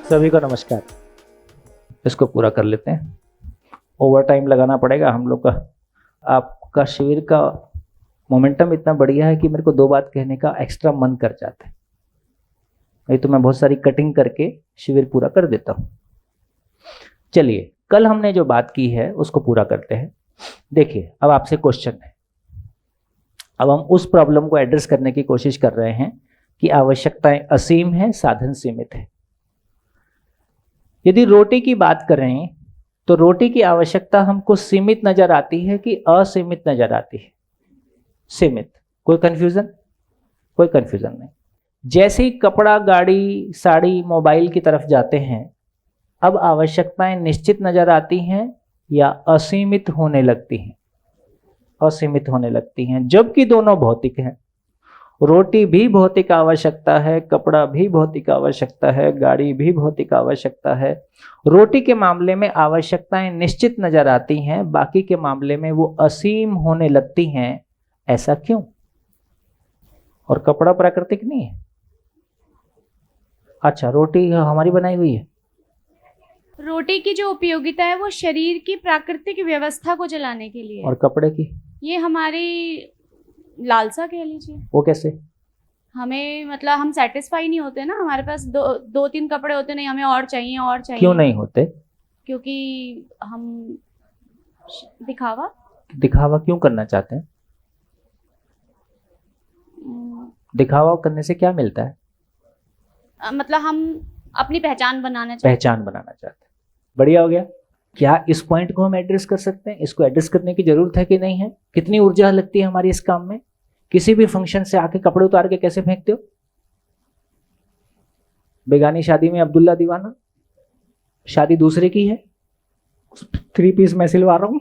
सभी को नमस्कार। इसको पूरा कर लेते हैं। ओवर टाइम लगाना पड़ेगा हम लोग का। आपका शिविर का मोमेंटम इतना बढ़िया है कि मेरे को दो बात कहने का एक्स्ट्रा मन कर जाता है। नहीं तो मैं बहुत सारी कटिंग करके शिविर पूरा कर देता हूँ। चलिए, कल हमने जो बात की है उसको पूरा करते हैं। देखिए, अब आपसे क्वेश्चन है। अब हम उस प्रॉब्लम को एड्रेस करने की कोशिश कर रहे हैं कि आवश्यकताएं असीम है, साधन सीमित है। यदि रोटी की बात करें तो रोटी की आवश्यकता हमको सीमित नजर आती है कि असीमित नजर आती है? सीमित। कोई कंफ्यूजन? कोई कंफ्यूजन नहीं। जैसे ही कपड़ा, गाड़ी, साड़ी, मोबाइल की तरफ जाते हैं, अब आवश्यकताएं निश्चित नजर आती हैं या असीमित होने लगती हैं? असीमित होने लगती हैं, जबकि दोनों भौतिक हैं। रोटी भी भौतिक आवश्यकता है, कपड़ा भी भौतिक आवश्यकता है, गाड़ी भी भौतिक आवश्यकता है। रोटी के मामले में आवश्यकताएं निश्चित नजर आती हैं, बाकी के मामले में वो असीम होने लगती हैं। ऐसा क्यों? और कपड़ा प्राकृतिक नहीं है? अच्छा, रोटी हमारी बनाई हुई है। रोटी की जो उपयोगिता है वो शरीर की प्राकृतिक व्यवस्था को चलाने के लिए है। और कपड़े की? ये हमारी लालसा कह लीजिए। वो कैसे? हमें मतलब हम सेटिस्फाई नहीं होते ना, हमारे पास दो तीन कपड़े होते नहीं, हमें और चाहिए और चाहिए। क्यों नहीं होते? क्योंकि हम दिखावा दिखावा क्यों करना चाहते हैं? दिखावा करने से क्या मिलता है? मतलब हम अपनी पहचान बनाना पहचान बनाना चाहते हैं। बढ़िया हो गया। क्या इस पॉइंट को हम एड्रेस कर सकते हैं? इसको एड्रेस करने की जरूरत है कि नहीं है? कितनी ऊर्जा लगती है हमारी इस काम में? किसी भी फंक्शन से आके कपड़े उतार के कैसे फेंकते हो? बेगानी शादी में अब्दुल्ला दीवाना, शादी दूसरे की है, 3 पीस मैं सिलवा रहा हूं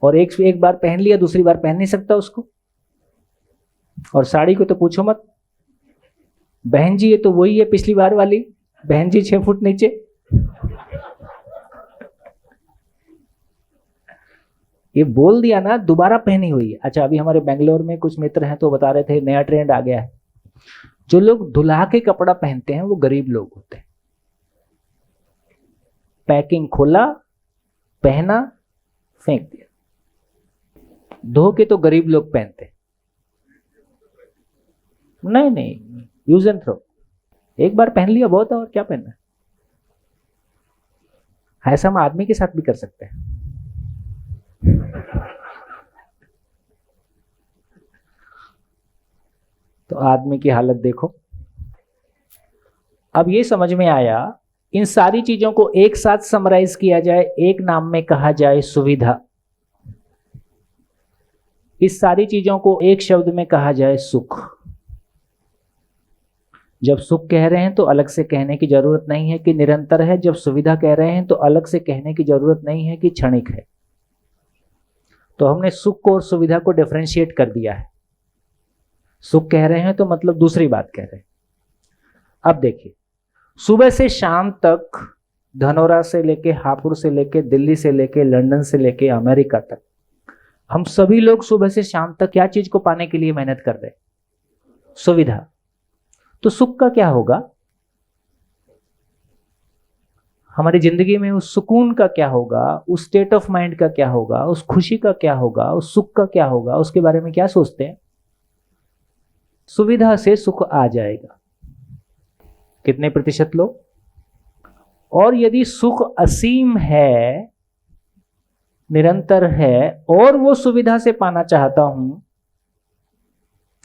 और एक बार पहन लिया, दूसरी बार पहन नहीं सकता उसको। और साड़ी को तो पूछो मत। बहन जी ये तो वही है पिछली बार वाली, बहन जी 6 फुट नीचे। ये बोल दिया ना, दोबारा पहनी हुई है। अच्छा, अभी हमारे बेंगलोर में कुछ मित्र हैं तो बता रहे थे नया ट्रेंड आ गया है। जो लोग धुला के कपड़ा पहनते हैं वो गरीब लोग होते हैं। पैकिंग खोला, पहना, फेंक दिया। धो के तो गरीब लोग पहनते हैं। नहीं, यूज एंड थ्रो। एक बार पहन लिया बहुत है, और क्या पहनना है। ऐसा हम आदमी के साथ भी कर सकते हैं। तो आदमी की हालत देखो। अब ये समझ में आया, इन सारी चीजों को एक साथ समराइज किया जाए, एक नाम में कहा जाए सुविधा। इस सारी चीजों को एक शब्द में कहा जाए सुख। जब सुख कह रहे हैं तो अलग से कहने की जरूरत नहीं है कि निरंतर है। जब सुविधा कह रहे हैं तो अलग से कहने की जरूरत नहीं है कि क्षणिक है। तो हमने सुख को और सुविधा को डिफरेंशिएट कर दिया है। सुख कह रहे हैं तो मतलब दूसरी बात कह रहे हैं। अब देखिए, सुबह से शाम तक, धनौरा से लेके, हापुड़ से लेके, दिल्ली से लेके, लंदन से लेके, अमेरिका तक, हम सभी लोग सुबह से शाम तक क्या चीज को पाने के लिए मेहनत कर रहे हैं? सुविधा। तो सुख का क्या होगा? हमारी जिंदगी में उस सुकून का क्या होगा? उस स्टेट ऑफ माइंड का क्या होगा? उस खुशी का क्या होगा? उस सुख का क्या होगा? उसके बारे में क्या सोचते हैं? सुविधा से सुख आ जाएगा। कितने प्रतिशत लोग? और यदि सुख असीम है, निरंतर है, और वो सुविधा से पाना चाहता हूं,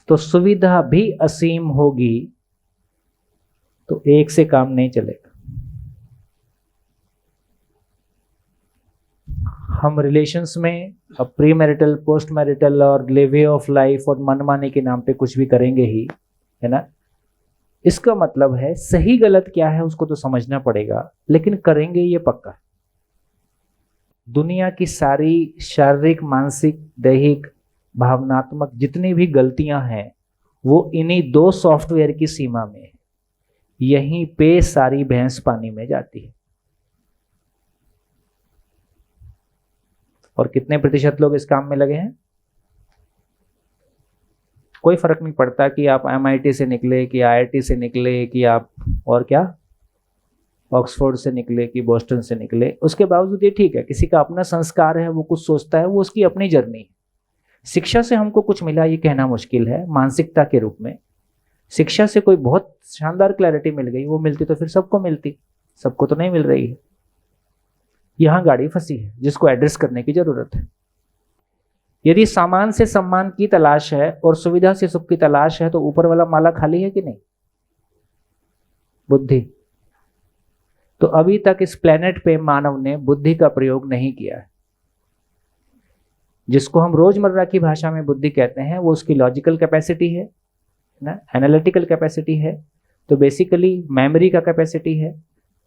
तो सुविधा भी असीम होगी, तो एक से काम नहीं चलेगा। हम रिलेशंस में अब प्री मैरिटल, पोस्ट मैरिटल और वे ऑफ लाइफ और मनमाने के नाम पे कुछ भी करेंगे ही, है ना। इसका मतलब है सही गलत क्या है उसको तो समझना पड़ेगा, लेकिन करेंगे ये पक्का। दुनिया की सारी शारीरिक, मानसिक, दैहिक, भावनात्मक जितनी भी गलतियां हैं वो इन्हीं 2 सॉफ्टवेयर की सीमा में है। यहीं पे सारी भैंस पानी में जाती है। और कितने प्रतिशत लोग इस काम में लगे हैं? कोई फर्क नहीं पड़ता कि आप MIT से निकले कि IIT से निकले कि आप और क्या ऑक्सफोर्ड से निकले कि बोस्टन से निकले, उसके बावजूद ये ठीक है, किसी का अपना संस्कार है, वो कुछ सोचता है, वो उसकी अपनी जर्नी है। शिक्षा से हमको कुछ मिला ये कहना मुश्किल है मानसिकता के रूप में। शिक्षा से कोई बहुत शानदार क्लैरिटी मिल गई, वो मिलती तो फिर सबको मिलती, सबको तो नहीं मिल रही है। यहाँ गाड़ी फंसी है जिसको एड्रेस करने की जरूरत है। यदि सामान से सम्मान की तलाश है और सुविधा से सुख की तलाश है तो ऊपर वाला माला खाली है कि नहीं? बुद्धि। तो अभी तक इस प्लेनेट पे मानव ने बुद्धि का प्रयोग नहीं किया है। जिसको हम रोजमर्रा की भाषा में बुद्धि कहते हैं वो उसकी लॉजिकल कैपेसिटी है ना, एनालिटिकल कैपेसिटी है, तो बेसिकली मेमोरी का कैपेसिटी है।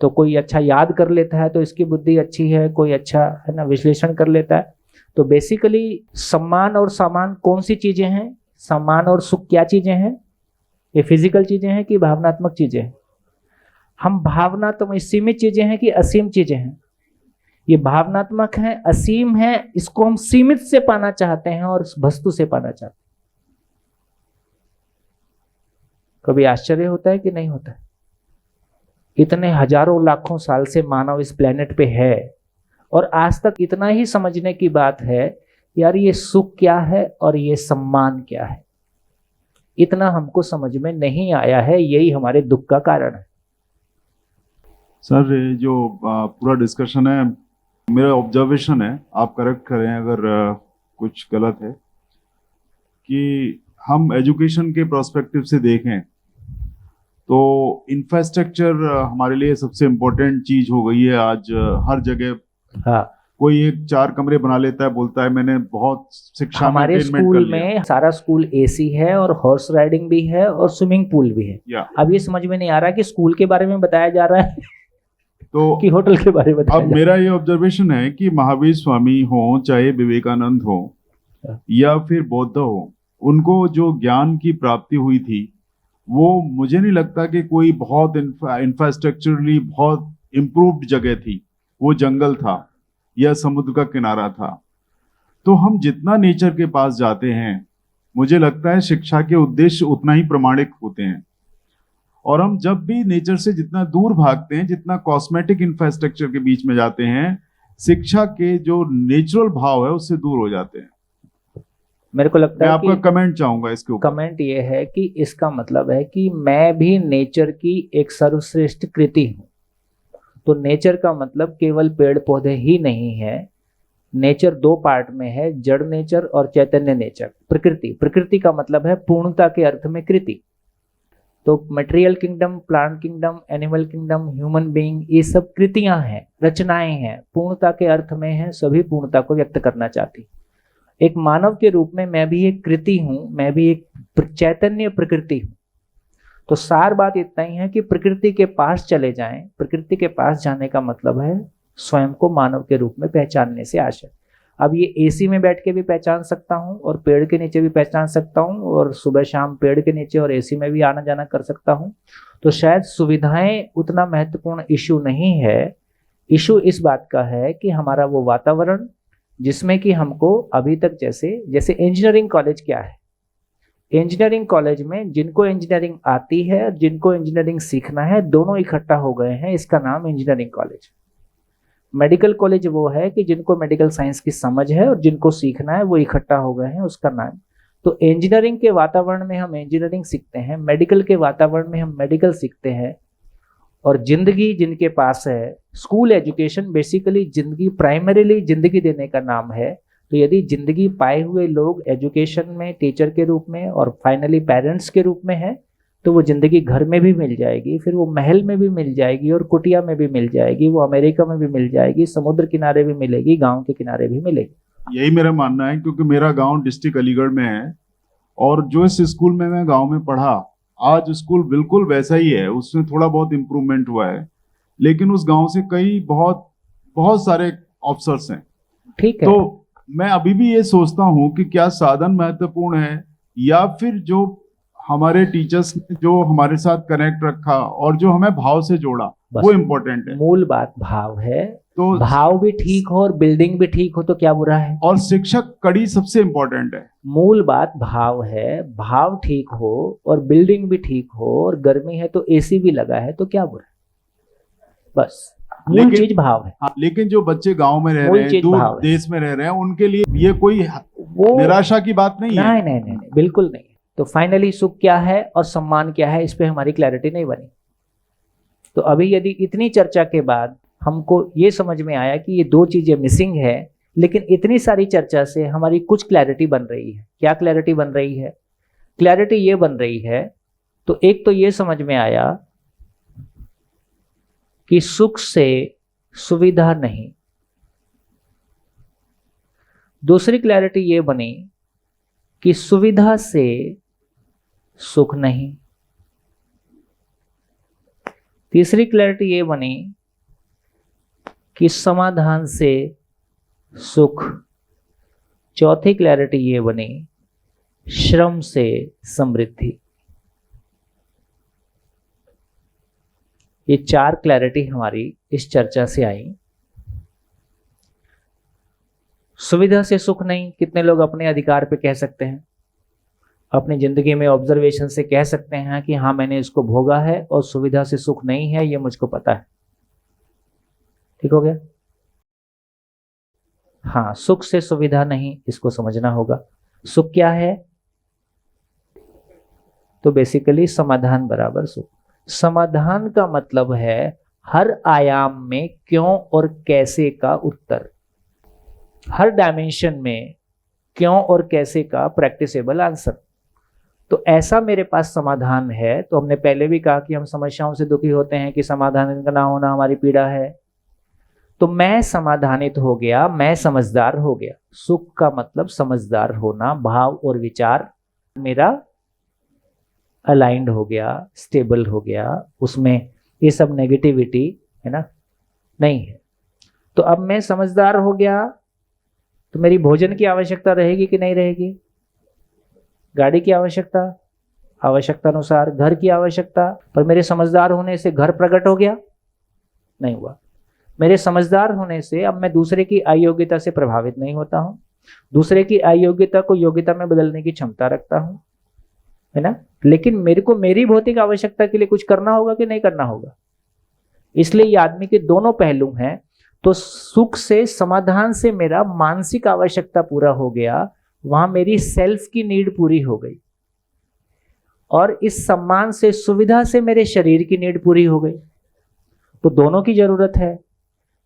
तो कोई अच्छा याद कर लेता है तो इसकी बुद्धि अच्छी है, कोई अच्छा है ना विश्लेषण कर लेता है। तो बेसिकली सम्मान और सामान कौन सी चीजें हैं? सम्मान और सुख क्या चीजें हैं? ये फिजिकल चीजें हैं कि भावनात्मक चीजें हैं? हम भावनात्मक सीमित चीजें हैं कि असीम चीजें हैं? ये भावनात्मक है, असीम है, इसको हम सीमित से पाना चाहते हैं और वस्तु से पाना चाहते हैं। कभी आश्चर्य होता है कि नहीं होता है? इतने हजारों लाखों साल से मानव इस प्लेनेट पे है और आज तक इतना ही समझने की बात है यार ये सुख क्या है और ये सम्मान क्या है, इतना हमको समझ में नहीं आया है। यही हमारे दुख का कारण है। सर ये जो पूरा डिस्कशन है, मेरा ऑब्जर्वेशन है, आप करेक्ट करें अगर कुछ गलत है, कि हम एजुकेशन के प्रोस्पेक्टिव से देखें तो इंफ्रास्ट्रक्चर हमारे लिए सबसे इम्पोर्टेंट चीज हो गई है आज। हर जगह हाँ, कोई एक 4 कमरे बना लेता है, बोलता है मैंने बहुत शिक्षा में हमारे attainment कर स्कूल लिया। में सारा स्कूल AC है और हॉर्स राइडिंग भी है और स्विमिंग पूल भी है। या अब ये समझ में नहीं आ रहा कि स्कूल के बारे में बताया जा रहा है तो कि होटल के बारे में बताया अब जा मेरा ये ऑब्जर्वेशन है कि महावीर स्वामी हो, चाहे विवेकानंद हो या फिर बौद्ध हो, उनको जो ज्ञान की प्राप्ति हुई थी वो मुझे नहीं लगता कि कोई बहुत इंफ्रास्ट्रक्चरली बहुत इम्प्रूव्ड जगह थी। वो जंगल था या समुद्र का किनारा था। तो हम जितना नेचर के पास जाते हैं, मुझे लगता है शिक्षा के उद्देश्य उतना ही प्रमाणिक होते हैं। और हम जब भी नेचर से जितना दूर भागते हैं, जितना कॉस्मेटिक इंफ्रास्ट्रक्चर के बीच में जाते हैं, शिक्षा के जो नेचुरल भाव है उससे दूर हो जाते हैं। मेरे को लगता मैं है आपका कि कमेंट चाहूंगा इसके ऊपर। कमेंट ये है कि इसका मतलब है कि मैं भी नेचर की एक सर्वश्रेष्ठ कृति हूँ। तो नेचर का मतलब केवल पेड़ पौधे ही नहीं है। नेचर 2 पार्ट में है, जड़ नेचर और चैतन्य नेचर। प्रकृति का मतलब है पूर्णता के अर्थ में कृति। तो material kingdom, plant kingdom, animal kingdom, human being, ये सब कृतियां हैं, रचनाएं हैं, पूर्णता के अर्थ में है, सभी पूर्णता को व्यक्त करना चाहती। एक मानव के रूप में मैं भी एक कृति हूं, मैं भी एक चैतन्य प्रकृति हूं। तो सार बात इतना ही है कि प्रकृति के पास चले जाएं। प्रकृति के पास जाने का मतलब है स्वयं को मानव के रूप में पहचानने से आशय। अब ये AC में बैठ के भी पहचान सकता हूँ और पेड़ के नीचे भी पहचान सकता हूँ और सुबह शाम पेड़ के नीचे और AC में भी आना जाना कर सकता हूँ। तो शायद सुविधाएं उतना महत्वपूर्ण इशू नहीं है। इशू इस बात का है कि हमारा वो वातावरण जिसमें कि हमको अभी तक जैसे इंजीनियरिंग कॉलेज क्या है, इंजीनियरिंग कॉलेज में जिनको इंजीनियरिंग आती है और जिनको इंजीनियरिंग सीखना है दोनों इकट्ठा हो गए हैं, इसका नाम इंजीनियरिंग कॉलेज। मेडिकल कॉलेज वो है कि जिनको मेडिकल साइंस की समझ है और जिनको सीखना है वो इकट्ठा हो गए हैं, उसका नाम। तो इंजीनियरिंग के वातावरण में हम इंजीनियरिंग सीखते हैं, मेडिकल के वातावरण में हम मेडिकल सीखते हैं। और जिंदगी जिनके पास है, स्कूल एजुकेशन बेसिकली जिंदगी, प्राइमरीली जिंदगी देने का नाम है। तो यदि जिंदगी पाए हुए लोग एजुकेशन में टीचर के रूप में और फाइनली पेरेंट्स के रूप में है, तो वो जिंदगी घर में भी मिल जाएगी, फिर वो महल में भी मिल जाएगी और कुटिया में भी मिल जाएगी, वो अमेरिका में भी मिल जाएगी, समुद्र किनारे भी मिलेगी, गांव के किनारे भी मिलेगी। यही मेरा मानना है, क्योंकि मेरा गांव डिस्ट्रिक्ट अलीगढ़ में है और जो इस स्कूल में मैं गांव में पढ़ा, आज स्कूल बिल्कुल वैसा ही है। उसमें थोड़ा बहुत इम्प्रूवमेंट हुआ है, लेकिन उस गांव से कई बहुत सारे ऑफिसर्स हैं। ठीक है। तो मैं अभी भी ये सोचता हूँ कि क्या साधन महत्वपूर्ण है या फिर जो हमारे टीचर्स ने जो हमारे साथ कनेक्ट रखा और जो हमें भाव से जोड़ा बस वो इम्पोर्टेंट है। मूल बात भाव है। तो भाव भी ठीक हो और बिल्डिंग भी ठीक हो तो क्या बुरा है? और शिक्षक कड़ी सबसे इम्पोर्टेंट है। मूल बात भाव है, भाव ठीक हो और बिल्डिंग भी ठीक हो और गर्मी है तो एसी भी लगा है तो क्या बुरा है? बस मूल लेकिन- चीज भाव है। हाँ, लेकिन जो बच्चे गांव में रह मूल रहे हैं, चीज दूर भाव है। देश में रह रहे हैं, उनके लिए ये कोई वो निराशा की बात नहीं है। नहीं, बिल्कुल नहीं। तो फाइनली सुख क्या है और सम्मान क्या है, इस पे हमारी क्लैरिटी नहीं बनी। तो अभी यदि इतनी चर्चा के बाद हमको ये समझ में आया कि ये दो चीजें मिसिंग है, लेकिन इतनी सारी चर्चा से हमारी कुछ क्लैरिटी बन रही है। क्या क्लैरिटी बन रही है? क्लैरिटी ये बन रही है, तो एक तो ये समझ में आया कि सुख से सुविधा नहीं। दूसरी क्लैरिटी ये बनी कि सुविधा से सुख नहीं। तीसरी क्लैरिटी ये बनी कि समाधान से सुख। चौथी क्लैरिटी ये बनी श्रम से समृद्धि। ये चार क्लैरिटी हमारी इस चर्चा से आई। सुविधा से सुख नहीं, कितने लोग अपने अधिकार पे कह सकते हैं, अपनी जिंदगी में ऑब्जर्वेशन से कह सकते हैं कि हाँ मैंने इसको भोगा है और सुविधा से सुख नहीं है, ये मुझको पता है। ठीक हो गया? हाँ, सुख से सुविधा नहीं, इसको समझना होगा। सुख क्या है? तो बेसिकली समाधान बराबर सुख। समाधान का मतलब है हर आयाम में क्यों और कैसे का उत्तर, हर डायमेंशन में क्यों और कैसे का प्रैक्टिसेबल आंसर। तो ऐसा मेरे पास समाधान है। तो हमने पहले भी कहा कि हम समस्याओं से दुखी होते हैं कि समाधान का ना होना हमारी पीड़ा है। तो मैं समाधानित हो गया, मैं समझदार हो गया। सुख का मतलब समझदार होना, भाव और विचार मेरा अलाइंड हो गया, स्टेबल हो गया, उसमें ये सब नेगेटिविटी है ना नहीं है। तो अब मैं समझदार हो गया तो मेरी भोजन की आवश्यकता रहेगी कि नहीं रहेगी? गाड़ी की आवश्यकता, आवश्यकता अनुसार घर की आवश्यकता, पर मेरे समझदार होने से घर प्रकट हो गया? नहीं हुआ। मेरे समझदार होने से अब मैं दूसरे की अयोग्यता से प्रभावित नहीं होता हूं, दूसरे की अयोग्यता को योग्यता में बदलने की क्षमता रखता हूं, है ना। लेकिन मेरे को मेरी भौतिक आवश्यकता के लिए कुछ करना होगा कि नहीं करना होगा। इसलिए ये आदमी के दोनों पहलू हैं। तो सुख से, समाधान से मेरा मानसिक आवश्यकता पूरा हो गया, वहां मेरी सेल्फ की नीड पूरी हो गई। और इस सम्मान से, सुविधा से मेरे शरीर की नीड पूरी हो गई। तो दोनों की जरूरत है।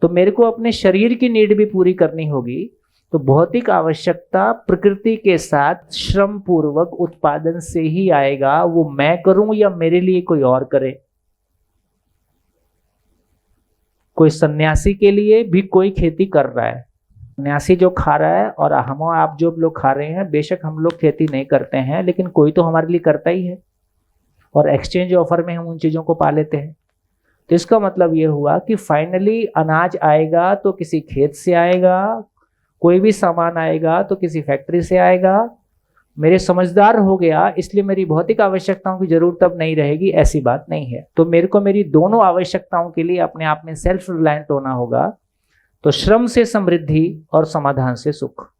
तो मेरे को अपने शरीर की नीड भी पूरी करनी होगी। तो भौतिक आवश्यकता प्रकृति के साथ श्रम पूर्वक उत्पादन से ही आएगा। वो मैं करूं या मेरे लिए कोई और करे। कोई सन्यासी के लिए भी कोई खेती कर रहा है, सन्यासी जो खा रहा है और हम और आप जो लोग खा रहे हैं, बेशक हम लोग खेती नहीं करते हैं, लेकिन कोई तो हमारे लिए करता ही है। और एक्सचेंज ऑफर में हम उन चीजों को पा लेते हैं। तो इसका मतलब ये हुआ कि फाइनली अनाज आएगा तो किसी खेत से आएगा, कोई भी सामान आएगा तो किसी फैक्ट्री से आएगा। मेरे समझदार हो गया इसलिए मेरी भौतिक आवश्यकताओं की जरूरत अब नहीं रहेगी, ऐसी बात नहीं है। तो मेरे को मेरी दोनों आवश्यकताओं के लिए अपने आप में सेल्फ रिलायंट होना होगा। तो श्रम से समृद्धि और समाधान से सुख,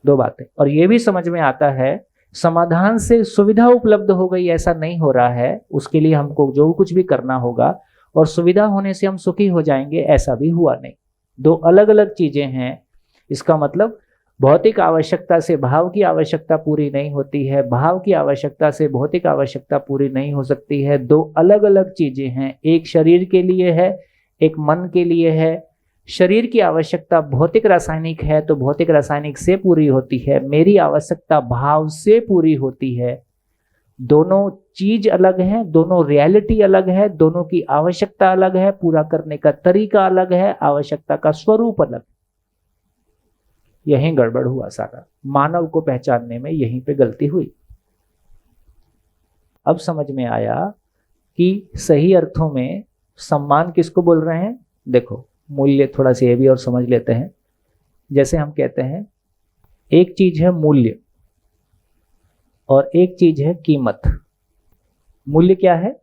दो बातें। और ये भी समझ में आता है समाधान से सुविधा उपलब्ध हो गई ऐसा नहीं हो रहा है, उसके लिए हमको जो कुछ भी करना होगा। और सुविधा होने से हम सुखी हो जाएंगे ऐसा भी हुआ नहीं। दो अलग अलग चीजें हैं। इसका मतलब भौतिक आवश्यकता से भाव की आवश्यकता पूरी नहीं होती है, भाव की आवश्यकता से भौतिक आवश्यकता पूरी नहीं हो सकती है। दो अलग अलग चीजें हैं। एक शरीर के लिए है, एक मन के लिए है। शरीर की आवश्यकता भौतिक रासायनिक है तो भौतिक रासायनिक से पूरी होती है। मेरी आवश्यकता भाव से पूरी होती है। दोनों चीज अलग है, दोनों रियलिटी अलग है, दोनों की आवश्यकता अलग है, पूरा करने का तरीका अलग है, आवश्यकता का स्वरूप अलग। यहीं गड़बड़ हुआ सारा, मानव को पहचानने में यहीं पे गलती हुई। अब समझ में आया कि सही अर्थों में सम्मान किसको बोल रहे हैं। देखो मूल्य थोड़ा सा ये भी और समझ लेते हैं। जैसे हम कहते हैं एक चीज है मूल्य और एक चीज है कीमत। मूल्य क्या है?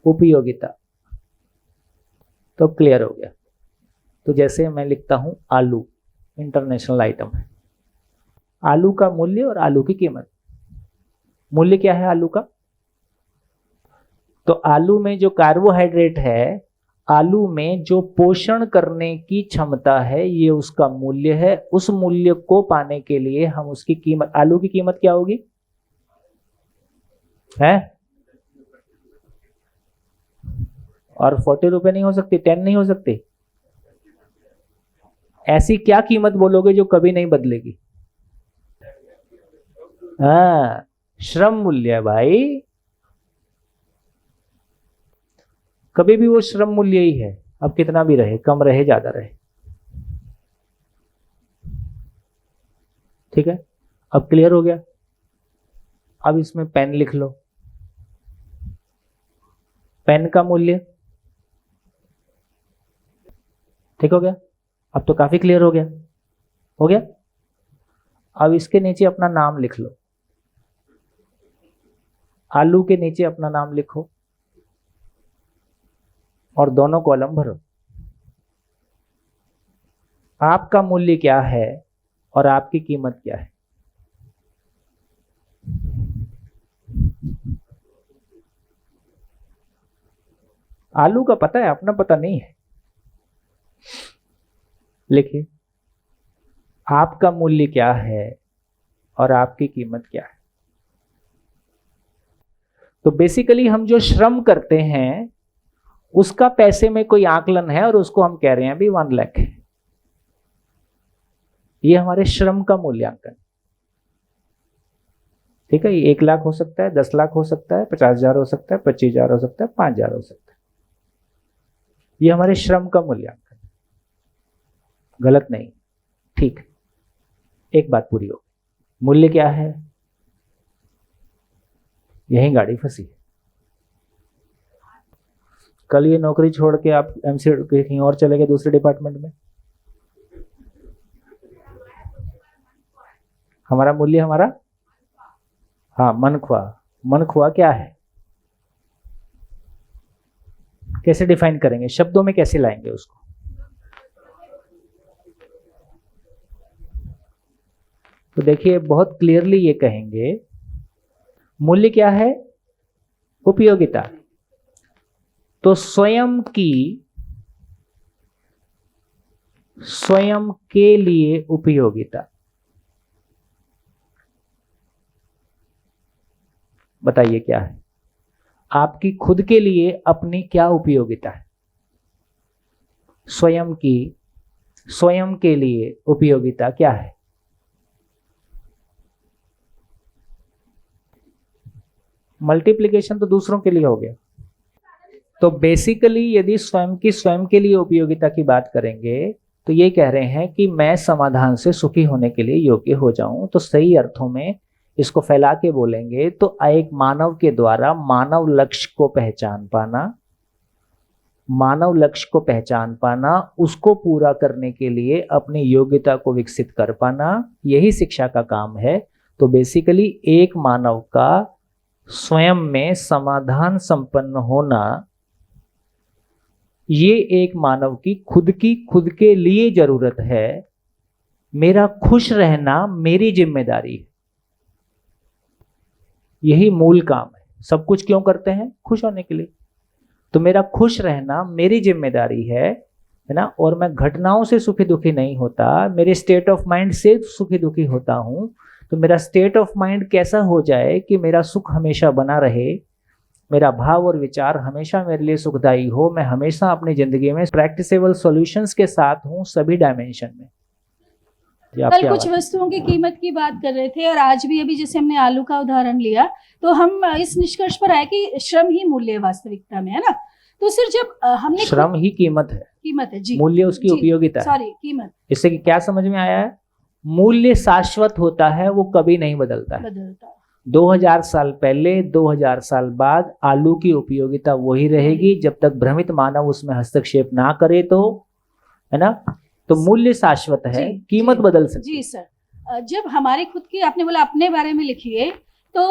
उपयोगिता। तो क्लियर हो गया। तो जैसे मैं लिखता हूं आलू, इंटरनेशनल आइटम है, आलू का मूल्य और आलू की कीमत। मूल्य क्या है आलू का? तो आलू में जो कार्बोहाइड्रेट है, आलू में जो पोषण करने की क्षमता है, ये उसका मूल्य है। उस मूल्य को पाने के लिए हम उसकी कीमत, आलू की कीमत क्या होगी है? और 40 रुपए नहीं हो सकती, 10 नहीं हो सकती? ऐसी क्या कीमत बोलोगे जो कभी नहीं बदलेगी? हाँ, श्रम मूल्य है भाई। कभी भी वो श्रम मूल्य ही है, अब कितना भी रहे, कम रहे ज्यादा रहे। ठीक है, अब क्लियर हो गया। अब इसमें पेन लिख लो, पेन का मूल्य। ठीक हो गया, अब तो काफी क्लियर हो गया। हो गया। अब इसके नीचे अपना नाम लिख लो, आलू के नीचे अपना नाम लिखो और दोनों कॉलम भरो। आपका मूल्य क्या है और आपकी कीमत क्या है? आलू का पता है, अपना पता नहीं है। लिखिए, आपका मूल्य क्या है और आपकी कीमत क्या है। तो बेसिकली हम जो श्रम करते हैं उसका पैसे में कोई आकलन है और उसको हम कह रहे हैं अभी 1 लाख है। ये हमारे श्रम का मूल्यांकन। ठीक है, ये 1 लाख हो सकता है, 10 लाख हो सकता है, 50,000 हो सकता है, 25,000 हो सकता है, 5,000 हो सकता है। ये हमारे श्रम का मूल्यांकन, गलत नहीं। ठीक, एक बात पूरी हो, मूल्य क्या है? यही गाड़ी फंसी है। कल ये नौकरी छोड़ के आप एमसी कहीं और चले गए, दूसरे डिपार्टमेंट में। हमारा मूल्य, हमारा, हाँ, मनख्वा। मनख्वा क्या है? कैसे डिफाइन करेंगे, शब्दों में कैसे लाएंगे उसको? तो देखिए, बहुत क्लियरली ये कहेंगे, मूल्य क्या है? उपयोगिता। तो स्वयं के लिए उपयोगिता। बताइए क्या है? आपकी खुद के लिए अपनी क्या उपयोगिता है? स्वयं के लिए उपयोगिता क्या है? मल्टीप्लिकेशन तो दूसरों के लिए हो गया। तो बेसिकली यदि स्वयं के लिए उपयोगिता की बात करेंगे तो ये कह रहे हैं कि मैं समाधान से सुखी होने के लिए योग्य हो जाऊं। तो सही अर्थों में इसको फैला के बोलेंगे तो एक मानव के द्वारा मानव लक्ष्य को पहचान पाना, उसको पूरा करने के लिए अपनी योग्यता को विकसित कर पाना, यही शिक्षा का काम है। तो बेसिकली एक मानव का स्वयं में समाधान संपन्न होना, ये एक मानव की खुद के लिए जरूरत है। मेरा खुश रहना मेरी जिम्मेदारी है, यही मूल काम है। सब कुछ क्यों करते हैं? खुश होने के लिए। तो मेरा खुश रहना मेरी जिम्मेदारी है ना। और मैं घटनाओं से सुखी दुखी नहीं होता, मेरे स्टेट ऑफ माइंड से सुखी दुखी होता हूं। तो मेरा स्टेट ऑफ माइंड कैसा हो जाए कि मेरा सुख हमेशा बना रहे, मेरा भाव और विचार हमेशा मेरे लिए सुखदायी हो, मैं हमेशा अपनी जिंदगी में प्रैक्टिसेबल सॉल्यूशंस के साथ हूं सभी डायमेंशन में। कल कुछ वस्तुओं की कीमत की बात कर रहे थे और आज भी अभी जैसे हमने आलू का उदाहरण लिया तो हम इस निष्कर्ष पर आए कि श्रम ही मूल्य है वास्तविकता में, है ना। तो सिर्फ जब हमने श्रम ही कीमत है जी, मूल्य उसकी उपयोगिता है। सॉरी, कीमत। इससे क्या समझ में आया है? मूल्य शाश्वत होता है, वो कभी नहीं बदलता है। 2000 साल पहले, 2000 साल बाद आलू की उपयोगिता वही रहेगी जब तक भ्रमित मानव उसमें हस्तक्षेप ना करे, तो, है ना। तो मूल्य शाश्वत है, कीमत बदल सकती है। जी सर, जब हमारे खुद की, आपने बोला अपने बारे में लिखिए, तो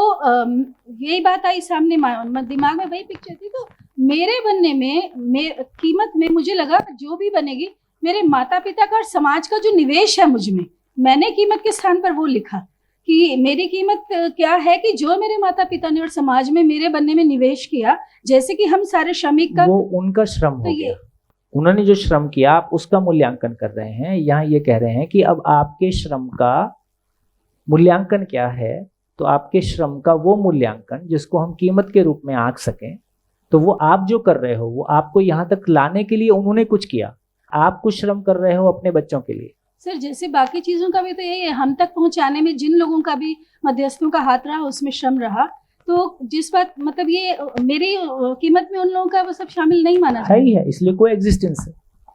यही बात आई सामने, दिमाग में वही पिक्चर थी। तो मेरे बनने में कीमत में मुझे लगा जो भी बनेगी मेरे माता पिता का और समाज का जो निवेश है मुझ में, मैंने कीमत के स्थान पर वो लिखा कि मेरी कीमत क्या है कि जो मेरे माता पिता ने और समाज में मेरे बनने में निवेश किया, जैसे कि हम सारे श्रमिक का, वो उनका श्रम हो तो गया, उन्होंने जो श्रम किया आप उसका मूल्यांकन कर रहे हैं। यहाँ ये कह रहे हैं कि अब आपके श्रम का मूल्यांकन क्या है, तो आपके श्रम का वो मूल्यांकन जिसको हम कीमत के रूप में आंक सकें, तो वो आप जो कर रहे हो वो आपको यहाँ तक लाने के लिए उन्होंने कुछ किया, आप कुछ श्रम कर रहे हो अपने बच्चों के लिए। सर जैसे बाकी चीजों का भी तो यही है, हम तक पहुंचाने में जिन लोगों का भी मध्यस्थों का हाथ रहा उसमें श्रम रहा, तो जिस बात मतलब ये मेरी कीमत में उन लोगों का वो सब शामिल नहीं माना है ही है, इसलिए कोई एग्जिस्टेंस है,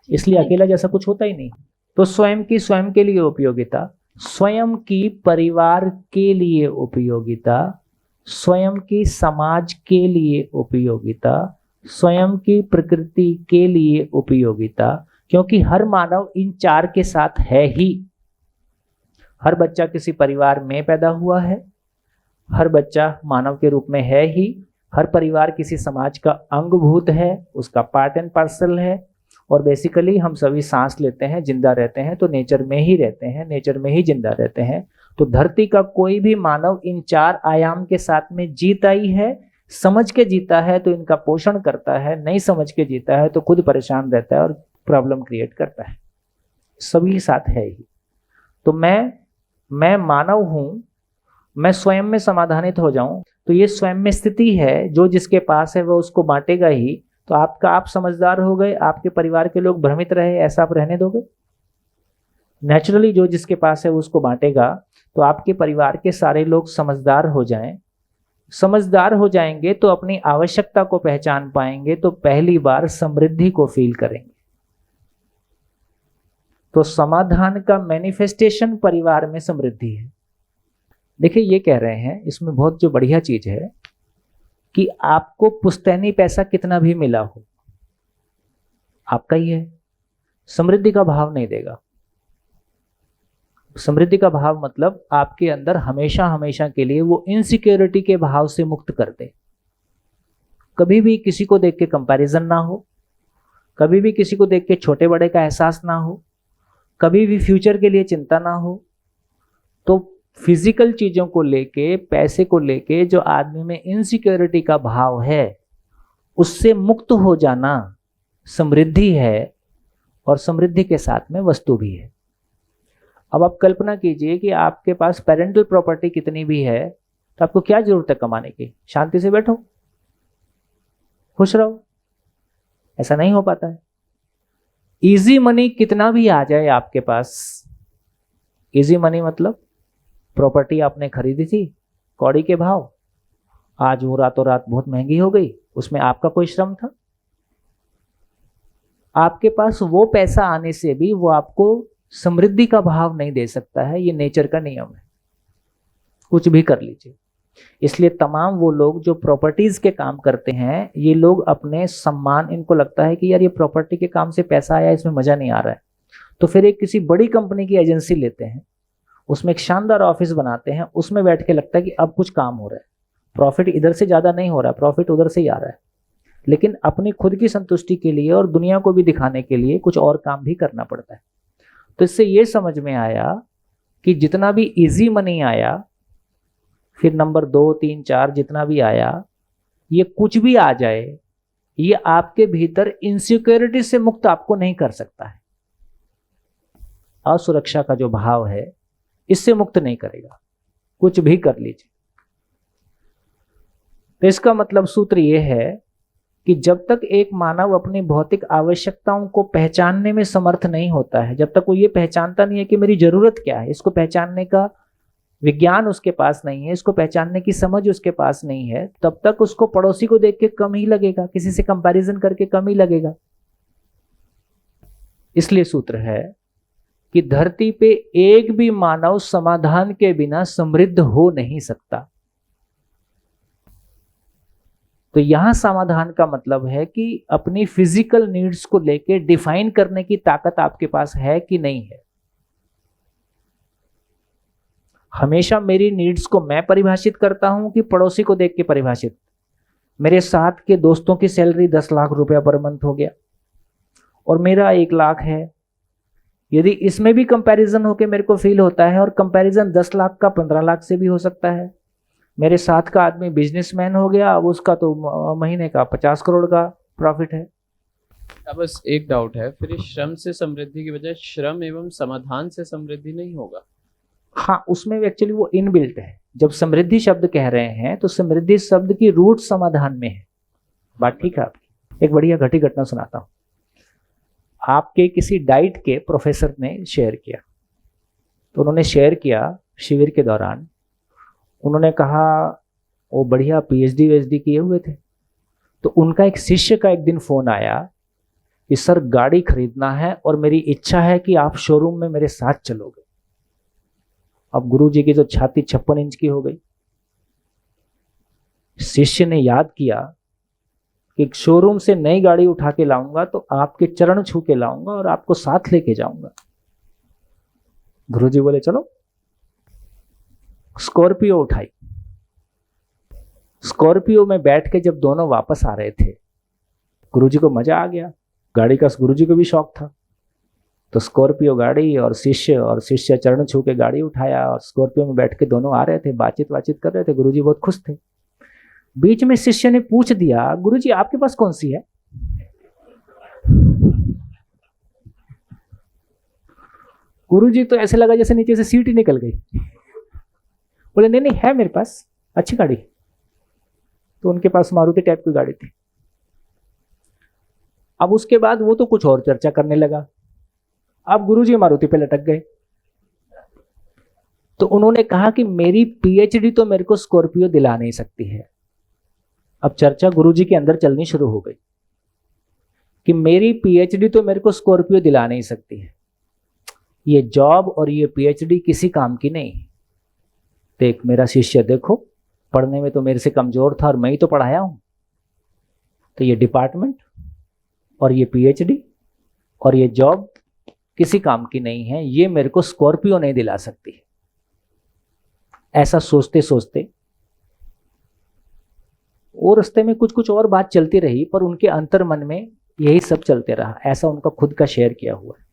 इसलिए अकेला जैसा कुछ होता ही नहीं। तो स्वयं की स्वयं के लिए उपयोगिता, स्वयं की परिवार के लिए उपयोगिता, स्वयं की समाज के लिए उपयोगिता, स्वयं की प्रकृति के लिए उपयोगिता, क्योंकि हर मानव इन चार के साथ है ही। हर बच्चा किसी परिवार में पैदा हुआ है, हर बच्चा मानव के रूप में है ही, हर परिवार किसी समाज का अंगभूत है, उसका पार्ट एंड पार्सल है। और बेसिकली हम सभी सांस लेते हैं, जिंदा रहते हैं तो नेचर में ही रहते हैं, नेचर में ही जिंदा रहते हैं। तो धरती का कोई भी मानव इन चार आयाम के साथ में जीता ही है। समझ के जीता है तो इनका पोषण करता है, नहीं समझ के जीता है तो खुद परेशान रहता है और प्रॉब्लम क्रिएट करता है। सभी साथ है ही। तो मैं मानव हूं, मैं स्वयं में समाधानित हो जाऊं, तो ये स्वयं में स्थिति है, जो जिसके पास है वो उसको बांटेगा ही। तो आप समझदार हो गए, आपके परिवार के लोग भ्रमित रहे, ऐसा आप रहने दोगे? नेचुरली जो जिसके पास है वो उसको बांटेगा। तो आपके परिवार के सारे लोग समझदार हो जाएं, समझदार हो जाएंगे तो अपनी आवश्यकता को पहचान पाएंगे, तो पहली बार समृद्धि को फील करेंगे। तो समाधान का मैनिफेस्टेशन परिवार में समृद्धि है। देखिए ये कह रहे हैं, इसमें बहुत जो बढ़िया चीज है कि आपको पुश्तैनी पैसा कितना भी मिला हो, आपका ही है, समृद्धि का भाव नहीं देगा। समृद्धि का भाव मतलब आपके अंदर हमेशा हमेशा के लिए वो इनसिक्योरिटी के भाव से मुक्त कर दे। कभी भी किसी को देख के कंपैरिजन ना हो, कभी भी किसी को देख के छोटे बड़े का एहसास ना हो, कभी भी फ्यूचर के लिए चिंता ना हो। तो फिजिकल चीजों को लेके, पैसे को लेके जो आदमी में इनसिक्योरिटी का भाव है, उससे मुक्त हो जाना समृद्धि है। और समृद्धि के साथ में वस्तु भी है। अब आप कल्पना कीजिए कि आपके पास पेरेंटल प्रॉपर्टी कितनी भी है, तो आपको क्या जरूरत है कमाने की? शांति से बैठो, खुश रहो। ऐसा नहीं हो पाता है। इजी मनी कितना भी आ जाए आपके पास, इजी मनी मतलब प्रॉपर्टी आपने खरीदी थी कौड़ी के भाव, आज वो रातों रात बहुत महंगी हो गई, उसमें आपका कोई श्रम था? आपके पास वो पैसा आने से भी वो आपको समृद्धि का भाव नहीं दे सकता है। ये नेचर का नियम है, कुछ भी कर लीजिए। इसलिए तमाम वो लोग जो प्रॉपर्टीज के काम करते हैं, ये लोग अपने सम्मान, इनको लगता है कि यार ये प्रॉपर्टी के काम से पैसा आया, इसमें मजा नहीं आ रहा है, तो फिर एक किसी बड़ी कंपनी की एजेंसी लेते हैं, उसमें एक शानदार ऑफिस बनाते हैं, उसमें बैठ के लगता है कि अब कुछ काम हो रहा है, प्रॉफिट इधर से ज्यादा नहीं हो रहा है, प्रॉफिट उधर से ही आ रहा है। लेकिन अपनी खुद की संतुष्टि के लिए और दुनिया को भी दिखाने के लिए कुछ और काम भी करना पड़ता है। तो इससे ये समझ में आया कि जितना भी इजी मनी आया, फिर नंबर 2, 3, 4 जितना भी आया, ये कुछ भी आ जाए, ये आपके भीतर इनसिक्योरिटी से मुक्त आपको नहीं कर सकता है। असुरक्षा का जो भाव है, इससे मुक्त नहीं करेगा, कुछ भी कर लीजिए। तो इसका मतलब सूत्र यह है कि जब तक एक मानव अपनी भौतिक आवश्यकताओं को पहचानने में समर्थ नहीं होता है, जब तक वो ये पहचानता नहीं है कि मेरी जरूरत क्या है, इसको पहचानने का विज्ञान उसके पास नहीं है, इसको पहचानने की समझ उसके पास नहीं है, तब तक उसको पड़ोसी को देख के कम ही लगेगा, किसी से कंपैरिजन करके कम ही लगेगा। इसलिए सूत्र है कि धरती पे एक भी मानव समाधान के बिना समृद्ध हो नहीं सकता। तो यहां समाधान का मतलब है कि अपनी फिजिकल नीड्स को लेके डिफाइन करने की ताकत आपके पास है कि नहीं है। हमेशा मेरी नीड्स को मैं परिभाषित करता हूं कि पड़ोसी को देख के परिभाषित? मेरे साथ के दोस्तों की सैलरी 10 लाख रुपया पर मंथ हो गया और मेरा 1 लाख है। यदि इसमें भी कंपैरिजन होके मेरे को फील होता है, और कंपैरिजन 10 लाख का 15 लाख से भी हो सकता है। मेरे साथ का आदमी बिजनेसमैन हो गया, अब उसका तो महीने का 50 करोड़ का प्रॉफिट है। अब बस एक डाउट है, फिर इस श्रम से समृद्धि की बजाय श्रम एवं समाधान से समृद्धि नहीं होगा? हाँ, उसमें एक्चुअली वो इनबिल्ट है। जब समृद्धि शब्द कह रहे हैं तो समृद्धि शब्द की रूट समाधान में है। बात ठीक है आपकी। एक बढ़िया घटी घटना सुनाता हूँ। आपके किसी डाइट के प्रोफेसर ने शेयर किया, तो उन्होंने शेयर किया शिविर के दौरान, उन्होंने कहा वो बढ़िया पीएचडी वीएचडी किए हुए थे, तो उनका एक शिष्य का एक दिन फोन आया कि सर गाड़ी खरीदना है और मेरी इच्छा है कि आप शोरूम में मेरे साथ चलोगे। अब गुरुजी की तो छाती 56 इंच की हो गई। शिष्य ने याद किया कि शोरूम से नई गाड़ी उठा के लाऊंगा तो आपके चरण छू के लाऊंगा और आपको साथ लेके जाऊंगा। गुरुजी बोले चलो। स्कॉर्पियो उठाई। स्कॉर्पियो में बैठ के जब दोनों वापस आ रहे थे, गुरुजी को मजा आ गया। गाड़ी का गुरुजी को भी शौक था, तो स्कॉर्पियो गाड़ी और शिष्य चरण छू के गाड़ी उठाया और स्कॉर्पियो में बैठ के दोनों आ रहे थे, बातचीत कर रहे थे। गुरुजी बहुत खुश थे। बीच में शिष्य ने पूछ दिया, गुरुजी आपके पास कौन सी है? गुरुजी तो ऐसे लगा जैसे नीचे से सीट ही निकल गई। बोले नहीं नहीं है मेरे पास, अच्छी गाड़ी। तो उनके पास मारुति टाइप की गाड़ी थी। अब उसके बाद वो तो कुछ और चर्चा करने लगा। अब गुरुजी मारुति पे लटक गए। तो उन्होंने कहा कि मेरी पीएचडी तो मेरे को स्कॉर्पियो दिला नहीं सकती है। अब चर्चा गुरुजी के अंदर चलनी शुरू हो गई कि मेरी पीएचडी तो मेरे को स्कॉर्पियो दिला नहीं सकती है, ये जॉब और ये पीएचडी किसी काम की नहीं। देख मेरा शिष्य, देखो पढ़ने में तो मेरे से कमजोर था और मैं ही तो पढ़ाया हूं, तो ये डिपार्टमेंट और ये पीएचडी और ये जॉब किसी काम की नहीं है, ये मेरे को स्कॉर्पियो नहीं दिला सकती। ऐसा सोचते सोचते और रास्ते में कुछ और बात चलती रही, पर उनके अंतर मन में यही सब चलते रहा। ऐसा उनका खुद का शेयर किया हुआ है।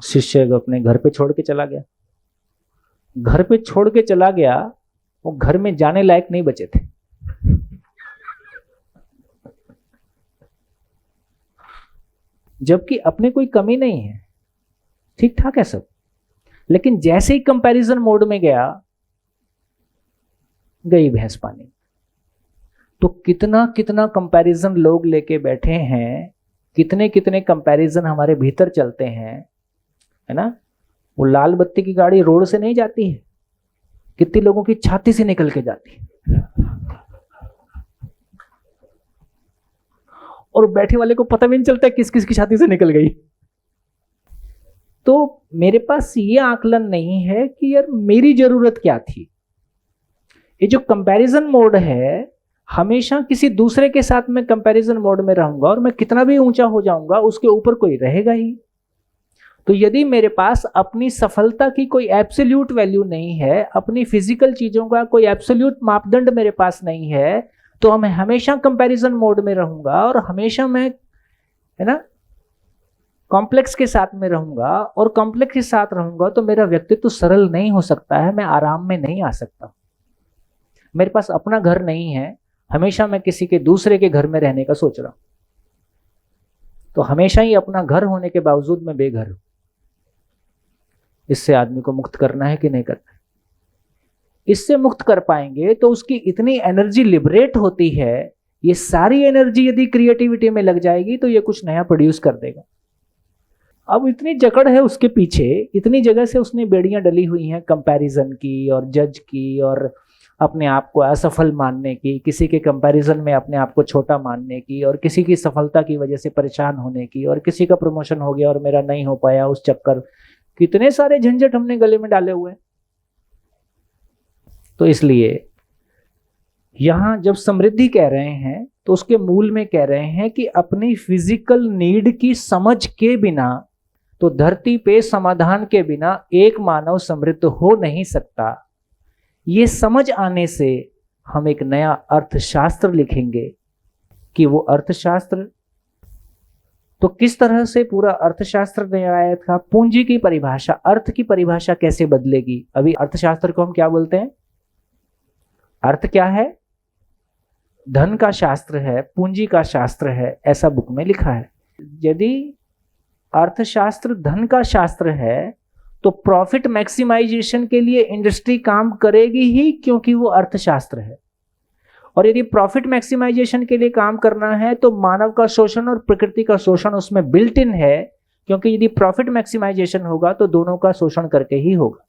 शिष्य अपने घर पे छोड़ के चला गया। घर पे छोड़ के चला गया, वो घर में जाने लायक नहीं बचे थे। जबकि अपने कोई कमी नहीं है, ठीक ठाक है सब, लेकिन जैसे ही कंपैरिजन मोड में गया, गई भैंस पानी। तो कितना कितना कंपैरिजन लोग लेके बैठे हैं, कितने कितने कंपैरिजन हमारे भीतर चलते हैं, है ना। वो लाल बत्ती की गाड़ी रोड से नहीं जाती है, कितने लोगों की छाती से निकल के जाती है, और बैठे वाले को पता भी नहीं चलता किस किस की छाती से निकल गई। तो मेरे पास ये आकलन नहीं है कि यार मेरी जरूरत क्या थी। ये जो कंपैरिजन मोड है, हमेशा किसी दूसरे के साथ मैं कंपैरिजन मोड में रहूंगा और मैं कितना भी ऊंचा हो जाऊंगा उसके ऊपर कोई रहेगा ही। तो यदि मेरे पास अपनी सफलता की कोई एब्सोल्यूट वैल्यू नहीं है, अपनी फिजिकल चीजों का कोई एब्सोल्यूट मापदंड मेरे पास नहीं है, तो मैं हमेशा कंपैरिजन मोड में रहूंगा और हमेशा मैं, है ना, कॉम्प्लेक्स के साथ में रहूंगा। और कॉम्प्लेक्स के साथ रहूंगा तो मेरा व्यक्तित्व तो सरल नहीं हो सकता है, मैं आराम में नहीं आ सकता। मेरे पास अपना घर नहीं है, हमेशा मैं किसी के दूसरे के घर में रहने का सोच रहा हूं, तो हमेशा ही अपना घर होने के बावजूद मैं बेघर हूं। इससे आदमी को मुक्त करना है कि नहीं करना है? इससे मुक्त कर पाएंगे तो उसकी इतनी एनर्जी लिबरेट होती है, ये सारी एनर्जी यदि क्रिएटिविटी में लग जाएगी तो ये कुछ नया प्रोड्यूस कर देगा। अब इतनी जकड़ है उसके पीछे, इतनी जगह से उसने बेड़ियां डली हुई हैं कंपैरिजन की और जज की, और अपने आप को असफल मानने की, किसी के कंपैरिजन में अपने आप को छोटा मानने की, और किसी की सफलता की वजह से परेशान होने की, और किसी का प्रमोशन हो गया और मेरा नहीं हो पाया उस चक्कर। कितने सारे झंझट हमने गले में डाले हुए हैं। तो इसलिए यहां जब समृद्धि कह रहे हैं तो उसके मूल में कह रहे हैं कि अपनी फिजिकल नीड की समझ के बिना, तो धरती पे समाधान के बिना एक मानव समृद्ध हो नहीं सकता। ये समझ आने से हम एक नया अर्थशास्त्र लिखेंगे कि वो अर्थशास्त्र, तो किस तरह से पूरा अर्थशास्त्र नया आया था, पूंजी की परिभाषा, अर्थ की परिभाषा कैसे बदलेगी। अभी अर्थशास्त्र को हम क्या बोलते हैं, अर्थ क्या है, धन का शास्त्र है, पूंजी का शास्त्र है, ऐसा बुक में लिखा है। यदि अर्थशास्त्र धन का शास्त्र है तो प्रॉफिट मैक्सिमाइजेशन के लिए इंडस्ट्री काम करेगी ही, क्योंकि वो अर्थशास्त्र है। और यदि प्रॉफिट मैक्सिमाइजेशन के लिए काम करना है तो मानव का शोषण और प्रकृति का शोषण उसमें बिल्ट इन है, क्योंकि यदि प्रॉफिट मैक्सिमाइजेशन होगा तो दोनों का शोषण करके ही होगा।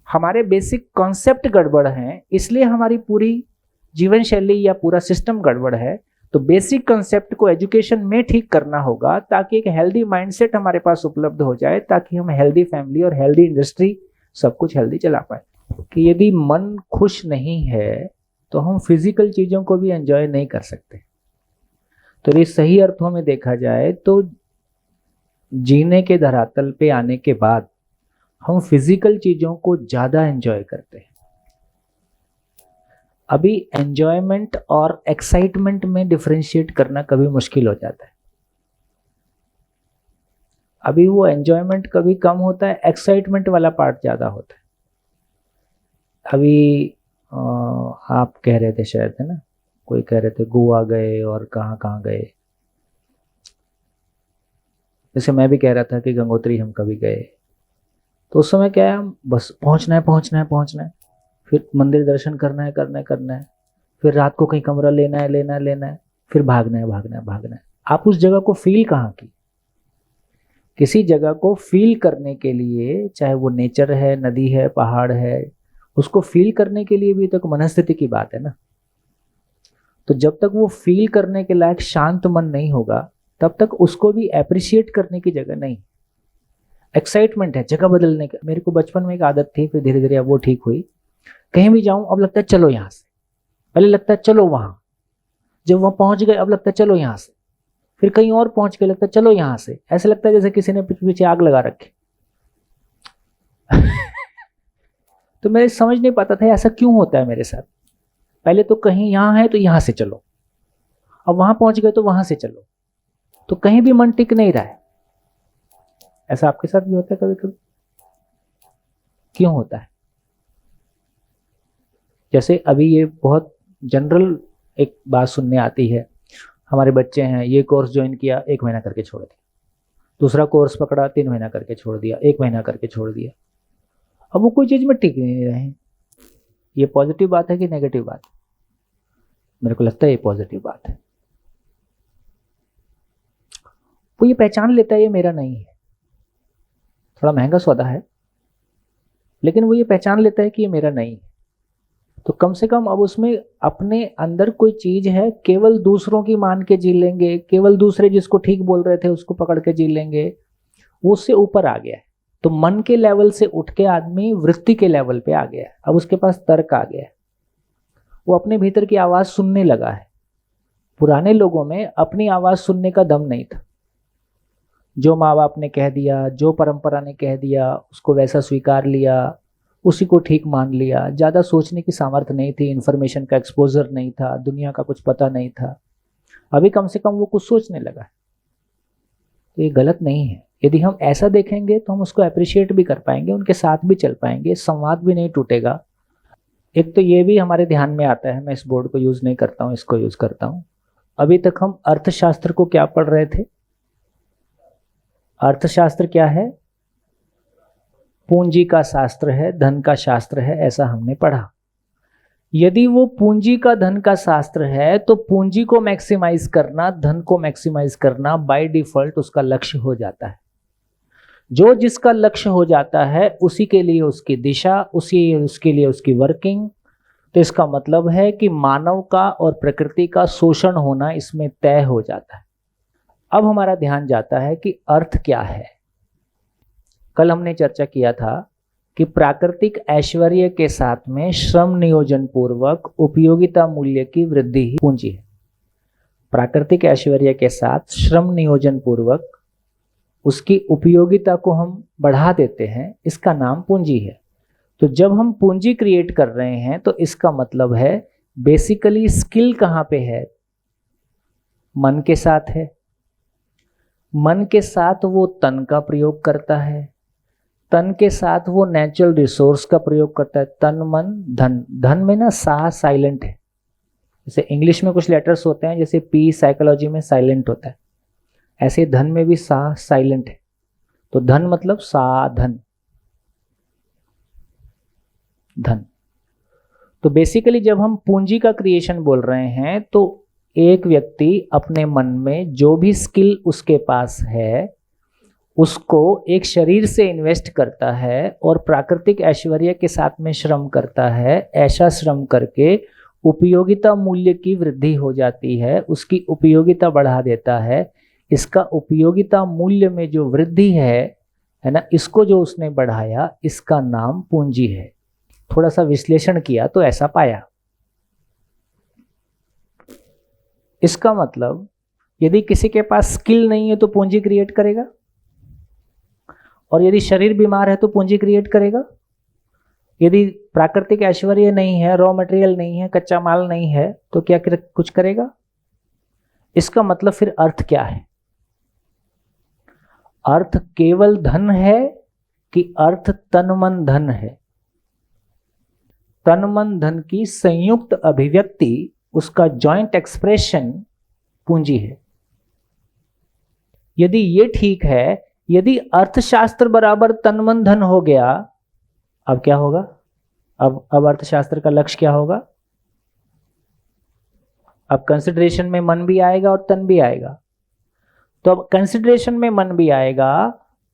हमारे बेसिक कॉन्सेप्ट गड़बड़ हैं, इसलिए हमारी पूरी जीवन शैली या पूरा सिस्टम गड़बड़ है। तो बेसिक कॉन्सेप्ट को एजुकेशन में ठीक करना होगा ताकि एक हेल्दी माइंडसेट हमारे पास उपलब्ध हो जाए, ताकि हम हेल्दी फैमिली और हेल्दी इंडस्ट्री सब कुछ हेल्दी चला पाए। कि यदि मन खुश नहीं है तो हम फिजिकल चीज़ों को भी एंजॉय नहीं कर सकते। तो ये सही अर्थों में देखा जाए तो जीने के धरातल पे आने के बाद हम फिजिकल चीज़ों को ज़्यादा एंजॉय करते हैं। अभी एंजॉयमेंट और एक्साइटमेंट में डिफरेंशिएट करना कभी मुश्किल हो जाता है। अभी वो एंजॉयमेंट कभी कम होता है, एक्साइटमेंट वाला पार्ट ज़्यादा होता है। अभी आप कह रहे थे शायद, है ना, कोई कह रहे थे गोवा गए और कहाँ कहाँ गए। जैसे मैं भी कह रहा था कि गंगोत्री हम कभी गए, तो उस समय क्या है, बस पहुँचना है पहुँचना है पहुँचना है, फिर मंदिर दर्शन करना है करना है करना है, फिर रात को कहीं कमरा लेना है लेना है लेना है, फिर भागना है भागना है भागना है। आप उस जगह को फील कहाँ की। किसी जगह को फील करने के लिए, चाहे वो नेचर है, नदी है, पहाड़ है, उसको फील करने के लिए भी तो मनस्थिति की बात है ना। तो जब तक वो फील करने के लायक शांत मन नहीं होगा तब तक उसको भी एप्रिशिएट करने की जगह नहीं। एक्साइटमेंट है जगह बदलने का। मेरे को बचपन में एक आदत थी, फिर धीरे धीरे अब वो ठीक हुई। कहीं भी जाऊं अब लगता है चलो यहाँ से, पहले लगता है चलो वहां, जब वहां पहुंच गए अब लगता है चलो यहाँ से, फिर कहीं और पहुंच के लगता है चलो यहाँ से। ऐसे लगता है जैसे किसी ने पीछे पीछे आग लगा रखी। तो मैं समझ नहीं पाता था ऐसा क्यों होता है मेरे साथ। पहले तो कहीं यहाँ है तो यहाँ से चलो, अब वहां पहुंच गए तो वहां से चलो, तो कहीं भी मन टिक नहीं रहा है। ऐसा आपके साथ भी होता है कभी कभी? क्यों होता है? जैसे अभी ये बहुत जनरल एक बात सुनने आती है, हमारे बच्चे हैं, ये कोर्स ज्वाइन किया 1 महीना करके छोड़ दिया, दूसरा कोर्स पकड़ा 3 महीना करके छोड़ दिया, 1 महीना करके छोड़ दिया, अब वो कोई चीज़ में टिक नहीं रहे। ये पॉजिटिव बात है कि नेगेटिव बात? मेरे को लगता है ये पॉजिटिव बात है। वो ये पहचान लेता है ये मेरा नहीं है, थोड़ा महंगा सौदा है, लेकिन वो ये पहचान लेता है कि ये मेरा नहीं है। तो कम से कम अब उसमें अपने अंदर कोई चीज है, केवल दूसरों की मान के जी लेंगे, केवल दूसरे जिसको ठीक बोल रहे थे उसको पकड़ के जी लेंगे, वो उससे ऊपर आ गया है। तो मन के लेवल से उठ के आदमी वृत्ति के लेवल पे आ गया है। अब उसके पास तर्क आ गया है, वो अपने भीतर की आवाज सुनने लगा है। पुराने लोगों में अपनी आवाज सुनने का दम नहीं था। जो माँ बाप ने कह दिया, जो परंपरा ने कह दिया, उसको वैसा स्वीकार लिया, उसी को ठीक मान लिया। ज़्यादा सोचने की सामर्थ्य नहीं थी, इन्फॉर्मेशन का एक्सपोजर नहीं था, दुनिया का कुछ पता नहीं था। अभी कम से कम वो कुछ सोचने लगा है। तो ये गलत नहीं है। यदि हम ऐसा देखेंगे तो हम उसको अप्रिशिएट भी कर पाएंगे, उनके साथ भी चल पाएंगे, संवाद भी नहीं टूटेगा। एक तो ये भी हमारे ध्यान में आता है, मैं इस बोर्ड को यूज़ नहीं करता हूँ, इसको यूज़ करता हूँ। अभी तक हम अर्थशास्त्र को क्या पढ़ रहे थे? अर्थशास्त्र क्या है? पूंजी का शास्त्र है, धन का शास्त्र है, ऐसा हमने पढ़ा। यदि वो पूंजी का धन का शास्त्र है तो पूंजी को मैक्सिमाइज करना, धन को मैक्सिमाइज करना बाय डिफॉल्ट उसका लक्ष्य हो जाता है। जो जिसका लक्ष्य हो जाता है उसी के लिए उसकी दिशा, उसके लिए उसकी वर्किंग। तो इसका मतलब है कि मानव का और प्रकृति का शोषण होना इसमें तय हो जाता है। अब हमारा ध्यान जाता है कि अर्थ क्या है। कल हमने चर्चा किया था कि प्राकृतिक ऐश्वर्य के साथ में श्रम नियोजन पूर्वक उपयोगिता मूल्य की वृद्धि ही पूंजी है। प्राकृतिक ऐश्वर्य के साथ श्रम नियोजन पूर्वक उसकी उपयोगिता को हम बढ़ा देते हैं, इसका नाम पूंजी है। तो जब हम पूंजी क्रिएट कर रहे हैं तो इसका मतलब है बेसिकली स्किल कहाँ पे है? मन के साथ है। मन के साथ वो तन का प्रयोग करता है, तन के साथ वो नेचुरल रिसोर्स का प्रयोग करता है। तन मन धन, धन में ना सा साइलेंट है। जैसे इंग्लिश में कुछ लेटर्स होते हैं, जैसे पी साइकोलॉजी में साइलेंट होता है, ऐसे धन में भी सा साइलेंट है। तो धन मतलब साधन, धन। तो बेसिकली जब हम पूंजी का क्रिएशन बोल रहे हैं तो एक व्यक्ति अपने मन में जो भी स्किल उसके पास है उसको एक शरीर से इन्वेस्ट करता है और प्राकृतिक ऐश्वर्य के साथ में श्रम करता है। ऐसा श्रम करके उपयोगिता मूल्य की वृद्धि हो जाती है, उसकी उपयोगिता बढ़ा देता है। इसका उपयोगिता मूल्य में जो वृद्धि है ना, इसको जो उसने बढ़ाया, इसका नाम पूंजी है। थोड़ा सा विश्लेषण किया तो ऐसा पाया। इसका मतलब यदि किसी के पास स्किल नहीं है तो पूंजी क्रिएट करेगा, और यदि शरीर बीमार है तो पूंजी क्रिएट करेगा। यदि प्राकृतिक ऐश्वर्य नहीं है, रॉ मटेरियल नहीं है, कच्चा माल नहीं है, तो क्या कुछ करेगा? इसका मतलब फिर अर्थ क्या है? अर्थ केवल धन है कि अर्थ तन मन धन है? तन मन धन की संयुक्त अभिव्यक्ति, उसका जॉइंट एक्सप्रेशन पूंजी है। यदि ये ठीक है, यदि अर्थशास्त्र बराबर तन मन धन हो गया, अब क्या होगा? अब अर्थशास्त्र का लक्ष्य क्या होगा? अब कंसिडरेशन में मन भी आएगा और तन भी आएगा। तो अब कंसिडरेशन में मन भी आएगा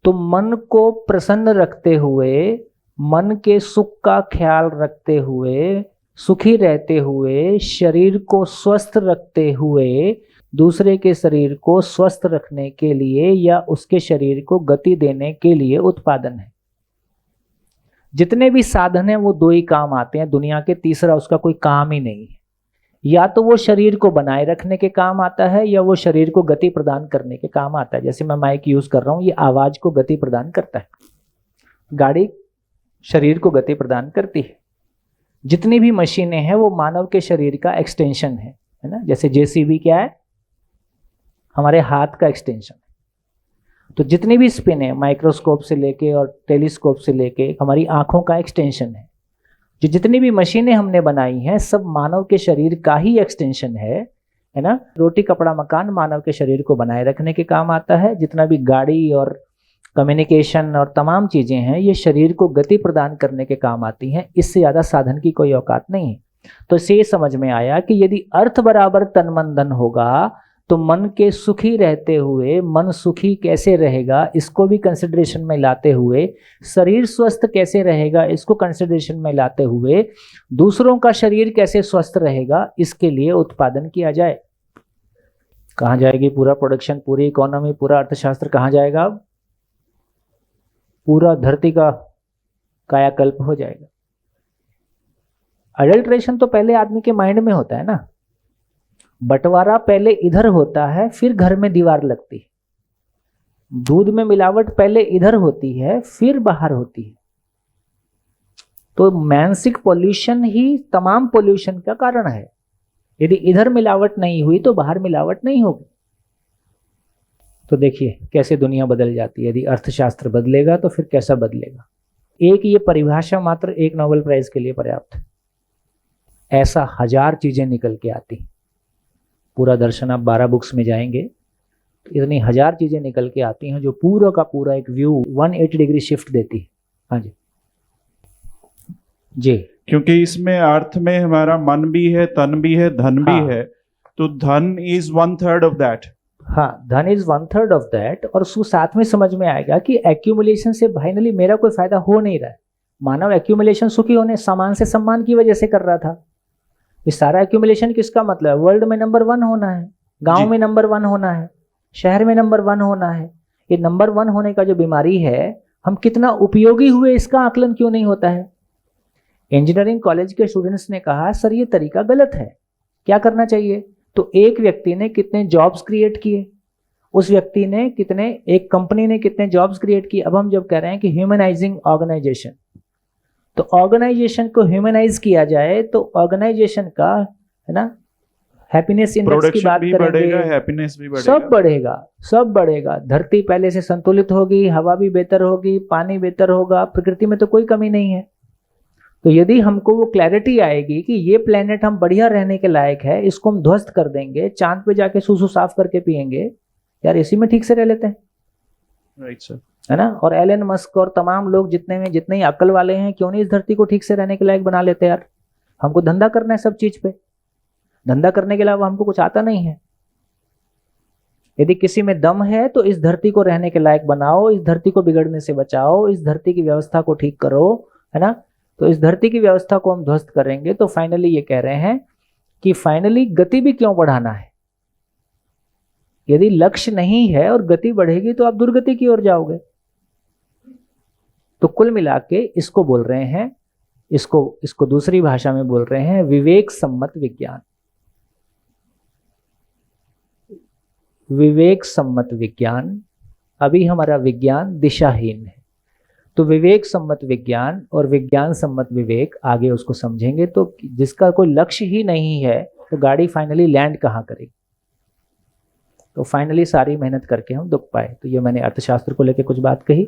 तो मन को प्रसन्न रखते हुए, मन के सुख का ख्याल रखते हुए, सुखी रहते हुए, शरीर को स्वस्थ रखते हुए, दूसरे के शरीर को स्वस्थ रखने के लिए या उसके शरीर को गति देने के लिए उत्पादन है। जितने भी साधन हैं वो दो ही काम आते हैं दुनिया के, तीसरा उसका कोई काम ही नहीं है। या तो वो शरीर को बनाए रखने के काम आता है या वो शरीर को गति प्रदान करने के काम आता है। जैसे मैं माइक यूज कर रहा हूं, ये आवाज को गति प्रदान करता है, गाड़ी शरीर को गति प्रदान करती है। जितनी भी मशीनें हैं वो मानव के शरीर का एक्सटेंशन है ना। जैसे जेसीबी क्या है? हमारे हाथ का एक्सटेंशन है। तो जितनी भी स्पिन है, माइक्रोस्कोप से लेके और टेलीस्कोप से लेके, हमारी आंखों का एक्सटेंशन है। जो जितनी भी मशीनें हमने बनाई हैं सब मानव के शरीर का ही एक्सटेंशन है ना। रोटी कपड़ा मकान मानव के शरीर को बनाए रखने के काम आता है। जितना भी गाड़ी और कम्युनिकेशन और तमाम चीजें हैं ये शरीर को गति प्रदान करने के काम आती हैं। इससे ज्यादा साधन की कोई औकात नहीं है। तो इससे ये समझ में आया कि यदि अर्थ बराबर तन मन धन होगा तो मन के सुखी रहते हुए मन सुखी कैसे रहेगा इसको भी कंसिडरेशन में लाते हुए, शरीर स्वस्थ कैसे रहेगा इसको कंसिडरेशन में लाते हुए, दूसरों का शरीर कैसे स्वस्थ रहेगा इसके लिए उत्पादन किया जाए। कहाँ जाएगी पूरा प्रोडक्शन, पूरी इकोनॉमी, पूरा अर्थशास्त्र कहाँ जाएगा? अब पूरा धरती का कायाकल्प हो जाएगा। अडल्ट्रेशन तो पहले आदमी के माइंड में होता है ना। बंटवारा पहले इधर होता है फिर घर में दीवार लगती है। दूध में मिलावट पहले इधर होती है फिर बाहर होती है। तो मानसिक पॉल्यूशन ही तमाम पॉल्यूशन का कारण है। यदि इधर मिलावट नहीं हुई तो बाहर मिलावट नहीं होगी। तो देखिए कैसे दुनिया बदल जाती है। यदि अर्थशास्त्र बदलेगा तो फिर कैसा बदलेगा। एक ये परिभाषा मात्र एक नोबेल प्राइज के लिए पर्याप्त है। ऐसा 1000 चीजें निकल के आती। पूरा दर्शन आप 12 बुक्स में जाएंगे तो इतनी 1000 चीजें निकल के आती हैं जो पूरा का पूरा एक व्यू 180 डिग्री शिफ्ट देती है। हाँ जी जी। क्योंकि इसमें अर्थ में हमारा मन भी है, तन भी है, धन भी है, तो धन इज 1/3 ऑफ दैट। हाँ, धन इज 1/3 ऑफ दैट। और उसको साथ में समझ में आएगा कि एक्यूमुलेशन से फाइनली मेरा कोई फायदा हो नहीं रहा है। मानव एक्यूमुलेशन सुखी होने, सामान से सम्मान की वजह से कर रहा था। ये सारा एक्यूमुलेशन किसका मतलब है? वर्ल्ड में नंबर 1 होना है, गांव में नंबर 1 होना है, शहर में नंबर 1 होना है। ये नंबर 1 होने का जो बीमारी है, हम कितना उपयोगी हुए इसका आकलन क्यों नहीं होता है? इंजीनियरिंग कॉलेज के स्टूडेंट्स ने कहा सर ये तरीका गलत है, क्या करना चाहिए? तो एक व्यक्ति ने कितने जॉब्स क्रिएट किए, उस व्यक्ति ने कितने, एक कंपनी ने कितने जॉब्स क्रिएट किए। अब हम जब कह रहे हैं कि ह्यूमनाइजिंग ऑर्गेनाइजेशन, तो ऑर्गेनाइजेशन को ह्यूमनाइज किया जाए तो ऑर्गेनाइजेशन का, है ना, हैप्पीनेस इंडेक्स की प्रोडक्शन बात भी बढ़ेगा, करेंगे, हैप्पीनेस भी बढ़ेगा, सब बढ़ेगा, सब बढ़ेगा। धरती पहले से संतुलित होगी, हवा भी बेहतर होगी, पानी बेहतर होगा, प्रकृति में तो कोई कमी नहीं है। तो यदि हमको वो क्लैरिटी आएगी कि ये प्लेनेट हम बढ़िया रहने के लायक है, इसको हम ध्वस्त कर देंगे, चांद पे जाके सूसू साफ करके पियेंगे, यार इसी में ठीक से रह लेते हैं, राइट सर। है ना। और एलन मस्क और तमाम लोग जितने ही अक्ल वाले हैं, क्यों नहीं इस धरती को ठीक से रहने के लायक बना लेते यार। हमको धंधा करना है सब चीज पे, धंधा करने के अलावा हमको कुछ आता नहीं है। यदि किसी में दम है तो इस धरती को रहने के लायक बनाओ, इस धरती को बिगड़ने से बचाओ, इस धरती की व्यवस्था को ठीक करो, है ना। तो इस धरती की व्यवस्था को हम ध्वस्त करेंगे तो फाइनली ये कह रहे हैं कि फाइनली गति भी क्यों बढ़ाना है। यदि लक्ष्य नहीं है और गति बढ़ेगी तो आप दुर्गति की ओर जाओगे। तो कुल मिला के इसको बोल रहे हैं, इसको दूसरी भाषा में बोल रहे हैं विवेक सम्मत विज्ञान। विवेक सम्मत विज्ञान। अभी हमारा विज्ञान दिशाहीन है, तो विवेक सम्मत विज्ञान और विज्ञान सम्मत विवेक, आगे उसको समझेंगे। तो जिसका कोई लक्ष्य ही नहीं है तो गाड़ी फाइनली लैंड कहाँ करेगी। तो फाइनली सारी मेहनत करके हम दुख पाए। तो ये मैंने अर्थशास्त्र को लेकर कुछ बात कही।